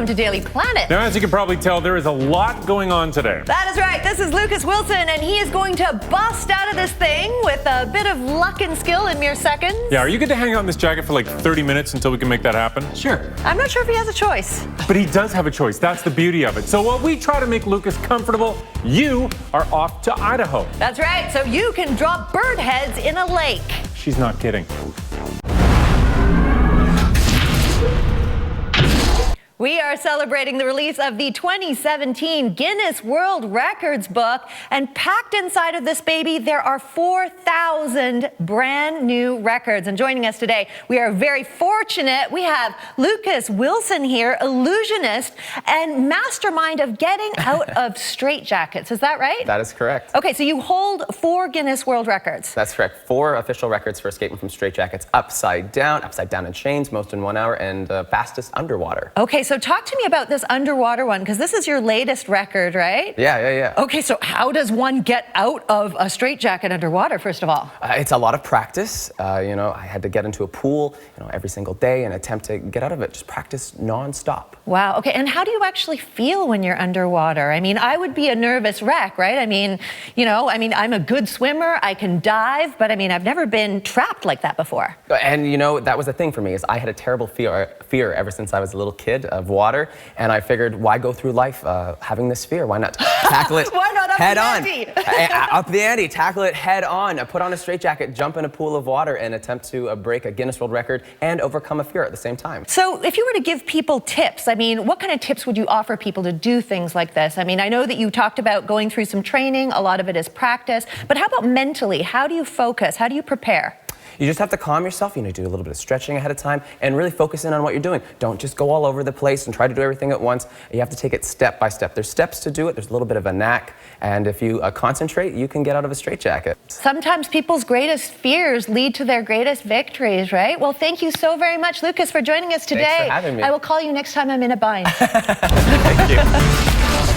Welcome to Daily Planet. Now, as you can probably tell, there is a lot going on today. That is right. This is Lucas Wilson, and he is going to bust out of this thing with a bit of luck and skill in mere seconds. Yeah, are you good to hang out in this jacket for like 30 minutes until we can make that happen? Sure. I'm not sure if he has a choice. But he does have a choice. That's the beauty of it. So while we try to make Lucas comfortable, you are off to Idaho. That's right. So you can drop bird heads in a lake. She's not kidding. We are celebrating the release of the 2017 Guinness World Records book, and packed inside of this baby, there are 4,000 brand new records. And joining us today, we are very fortunate. We have Lucas Wilson here, illusionist and mastermind of getting out of straitjackets. Is that right? That is correct. Okay, so you hold 4 Guinness World Records. That's correct. 4 official records for escaping from straitjackets upside down in chains, most in 1 hour, and fastest underwater. Okay, so talk to me about this underwater one, because this is your latest record, right? Yeah. Okay, so how does one get out of a straitjacket underwater, first of all? It's a lot of practice. I had to get into a pool, every single day and attempt to get out of it. Just practice non-stop. Wow, okay, and how do you actually feel when you're underwater? I mean, I would be a nervous wreck, right? I mean, I'm a good swimmer, I can dive, but I've never been trapped like that before. And that was the thing for me, is I had a terrible fear ever since I was a little kid of water, and I figured, why go through life having this fear? Why not tackle it Why not up head the on? ante? Up the ante, tackle it head on, put on a straitjacket, jump in a pool of water, and attempt to break a Guinness World Record and overcome a fear at the same time. So if you were to give people tips, what kind of tips would you offer people to do things like this? I know that you talked about going through some training, a lot of it is practice, but how about mentally? How do you focus? How do you prepare? You just have to calm yourself, do a little bit of stretching ahead of time and really focus in on what you're doing. Don't just go all over the place and try to do everything at once. You have to take it step by step. There's steps to do it, there's a little bit of a knack, and if you concentrate, you can get out of a straitjacket. Sometimes people's greatest fears lead to their greatest victories, right? Well, thank you so very much, Lucas, for joining us today. Thanks for having me. I will call you next time I'm in a bind. Thank you.